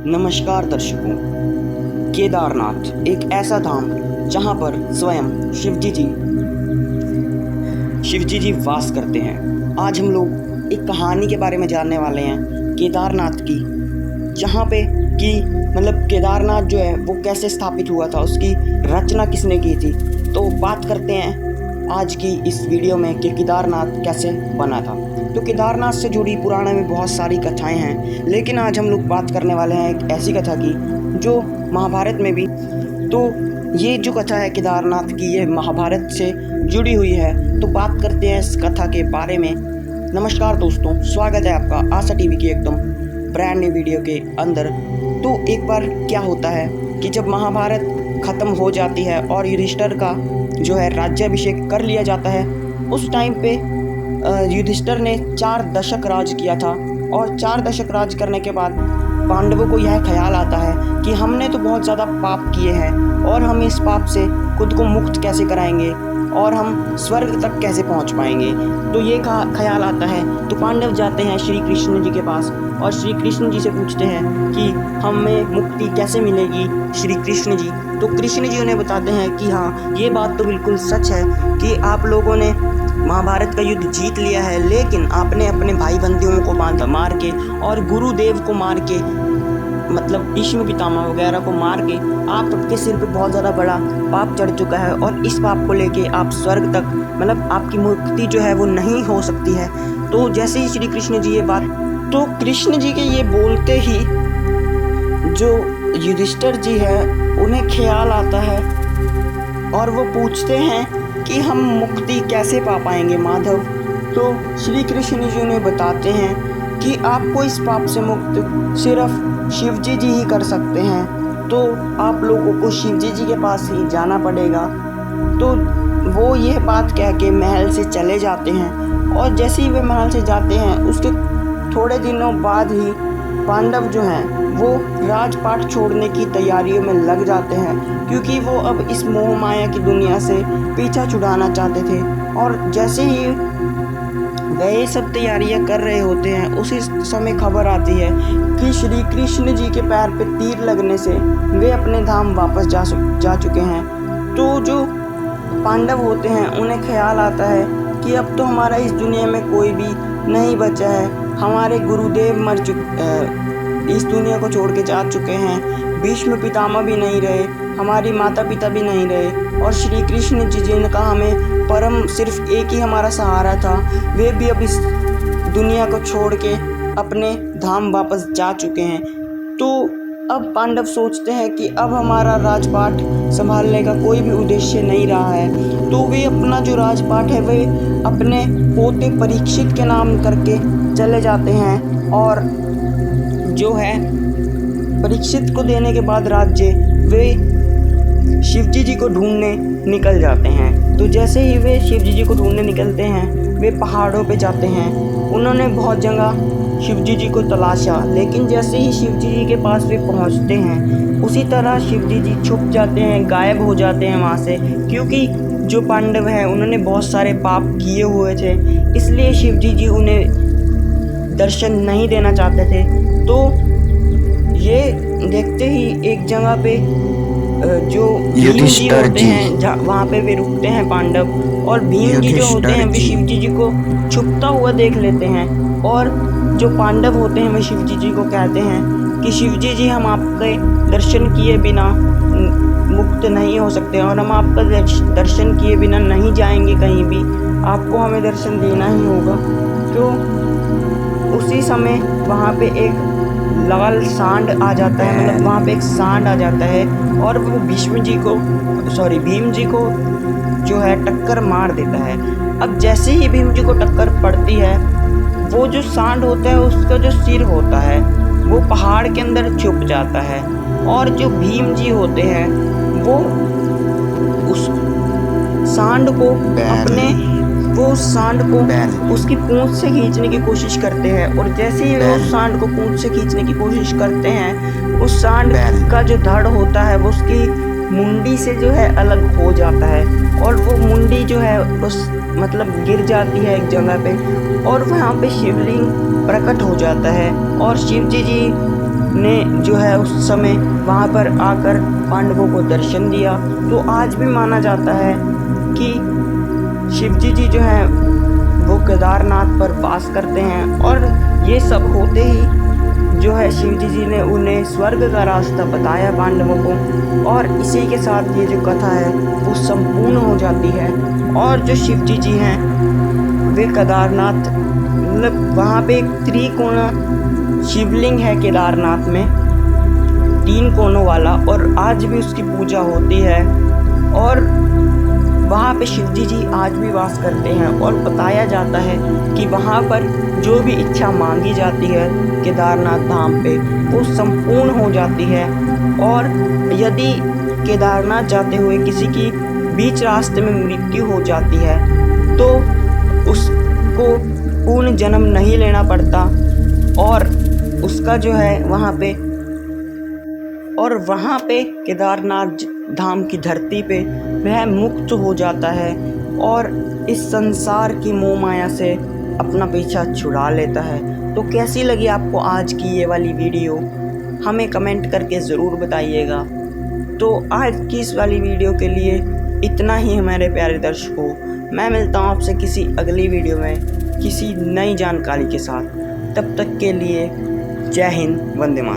नमस्कार दर्शकों। केदारनाथ एक ऐसा धाम जहां पर स्वयं शिवजी जी वास करते हैं। आज हम लोग एक कहानी के बारे में जानने वाले हैं केदारनाथ की, जहां पे कि केदारनाथ जो है वो कैसे स्थापित हुआ था, उसकी रचना किसने की थी। तो बात करते हैं आज की इस वीडियो में कि केदारनाथ कैसे बना था। तो केदारनाथ से जुड़ी पुराण में बहुत सारी कथाएं हैं, लेकिन आज हम लोग बात करने वाले हैं एक ऐसी कथा की जो महाभारत में भी, तो ये जो कथा है केदारनाथ की, ये महाभारत से जुड़ी हुई है। तो बात करते हैं इस कथा के बारे में। नमस्कार दोस्तों, स्वागत है आपका आशा टीवी की एकदम ब्रांड न्यू वीडियो के अंदर। तो एक बार क्या होता है कि जब महाभारत ख़त्म हो जाती है और युधिष्ठिर का जो है राज्याभिषेक कर लिया जाता है, उस टाइम पे युधिष्ठिर ने 4 दशक राज किया था। और 4 दशक राज करने के बाद पांडवों को यह ख्याल आता है कि हमने तो बहुत ज़्यादा पाप किए हैं और हम इस पाप से खुद को मुक्त कैसे कराएंगे और हम स्वर्ग तक कैसे पहुंच पाएंगे। तो ये ख्याल आता है। तो पांडव जाते हैं श्री कृष्ण जी के पास और श्री कृष्ण जी से पूछते हैं कि हमें मुक्ति कैसे मिलेगी श्री कृष्ण जी। तो कृष्ण जी उन्हें बताते हैं कि हाँ, ये बात तो बिल्कुल सच है कि आप लोगों ने महाभारत का युद्ध जीत लिया है, लेकिन आपने अपने भाई बंदियों को मार के और गुरुदेव को मार के, भीष्म पितामह वगैरह को मार के आपके सिर पे बहुत ज़्यादा बड़ा पाप चढ़ चुका है और इस पाप को लेके आप स्वर्ग तक आपकी मुक्ति जो है वो नहीं हो सकती है। तो जैसे ही श्री कृष्ण जी ये बात, तो कृष्ण जी के ये बोलते ही जो युधिष्ठिर जी है उन्हें ख्याल आता है और वो पूछते हैं कि हम मुक्ति कैसे पा पाएंगे माधव। तो श्री कृष्ण जी उन्हें बताते हैं कि आपको इस पाप से मुक्त सिर्फ शिवजी जी ही कर सकते हैं, तो आप लोगों को शिवजी जी के पास ही जाना पड़ेगा। तो वो ये बात कह के महल से चले जाते हैं और जैसे ही वे महल से जाते हैं उसके थोड़े दिनों बाद ही पांडव जो हैं वो राजपाट छोड़ने की तैयारियों में लग जाते हैं, क्योंकि वो अब इस मोह माया की दुनिया से पीछा छुड़ाना चाहते थे। और जैसे ही वे ये सब तैयारियां कर रहे होते हैं, उसी समय खबर आती है कि श्री कृष्ण जी के पैर पे तीर लगने से वे अपने धाम वापस जा चुके हैं। तो जो पांडव होते हैं उन्हें ख्याल आता है कि अब तो हमारा इस दुनिया में कोई भी नहीं बचा है, हमारे गुरुदेव इस दुनिया को छोड़ के जा चुके हैं, भीष्म पितामह भी नहीं रहे, हमारी माता पिता भी नहीं रहे और श्री कृष्ण जी जिनका हमें परम सिर्फ एक ही हमारा सहारा था, वे भी अब इस दुनिया को छोड़ के अपने धाम वापस जा चुके हैं। तो अब पांडव सोचते हैं कि अब हमारा राजपाट संभालने का कोई भी उद्देश्य नहीं रहा है। तो वे अपना जो राजपाट है वे अपने पोते परीक्षित के नाम करके चले जाते हैं और जो है परीक्षित को देने के बाद राज्य वे शिवजी जी को ढूंढने निकल जाते हैं। तो जैसे ही वे शिवजी जी को ढूंढने निकलते हैं, वे पहाड़ों पे जाते हैं। उन्होंने बहुत जगह शिवजी जी को तलाशा, लेकिन जैसे ही शिवजी जी के पास वे पहुंचते हैं, उसी तरह शिवजी जी छुप जाते हैं, गायब हो जाते हैं वहाँ से, क्योंकि जो पांडव हैं उन्होंने बहुत सारे पाप किए हुए थे, इसलिए शिवजी जी उन्हें दर्शन नहीं देना चाहते थे। तो ये देखते ही एक जगह पे जो भीम जी होते हैं वहाँ पे वे रुकते हैं पांडव, और भीम जी जो होते हैं वे शिवजी जी को छुपता हुआ देख लेते हैं। और जो पांडव होते हैं वे शिवजी जी को कहते हैं कि शिवजी जी, हम आपके दर्शन किए बिना मुक्त नहीं हो सकते और हम आपका दर्शन किए बिना नहीं जाएंगे कहीं भी, आपको हमें दर्शन देना ही होगा। तो उसी समय वहाँ पे एक लाल सांड आ जाता है, वहाँ पे एक सांड आ जाता है और वो भीम जी को जो है टक्कर मार देता है। अब जैसे ही भीम जी को टक्कर पड़ती है, वो जो सांड होता है उसका जो सिर होता है वो पहाड़ के अंदर छुप जाता है और जो भीम जी होते हैं वो उस सांड को उसकी पूंछ से खींचने की कोशिश करते हैं। और जैसे ही वो उस सांड को पूंछ से खींचने की कोशिश करते हैं, उस सांड का जो धड़ होता है वो उसकी मुंडी से जो है अलग हो जाता है और वो मुंडी जो है उस गिर जाती है एक जगह पे और वहाँ पे शिवलिंग प्रकट हो जाता है और शिवजी जी ने जो है उस समय वहाँ पर आकर पांडवों को दर्शन दिया। तो आज भी माना जाता है कि शिवजी जी जो हैं वो केदारनाथ पर वास करते हैं, और ये सब होते ही जो है शिवजी जी ने उन्हें स्वर्ग का रास्ता बताया पांडवों को, और इसी के साथ ये जो कथा है वो संपूर्ण हो जाती है। और जो शिवजी जी हैं वे केदारनाथ मतलब वहाँ पे एक त्रिकोणा शिवलिंग है केदारनाथ में, 3 कोनों वाला, और आज भी उसकी पूजा होती है। और वहाँ पे शिवजी जी आज भी वास करते हैं, और बताया जाता है कि वहाँ पर जो भी इच्छा मांगी जाती है केदारनाथ धाम पे वो संपूर्ण हो जाती है। और यदि केदारनाथ जाते हुए किसी की बीच रास्ते में मृत्यु हो जाती है तो उसको पूर्ण जन्म नहीं लेना पड़ता, और उसका जो है वहाँ पे केदारनाथ धाम की धरती पे वह मुक्त हो जाता है और इस संसार की मोह माया से अपना पीछा छुड़ा लेता है। तो कैसी लगी आपको आज की ये वाली वीडियो, हमें कमेंट करके ज़रूर बताइएगा। तो आज की इस वाली वीडियो के लिए इतना ही हमारे प्यारे दर्शकों। मैं मिलता हूँ आपसे किसी अगली वीडियो में किसी नई जानकारी के साथ। तब तक के लिए जय हिंद, वंदे मातरम।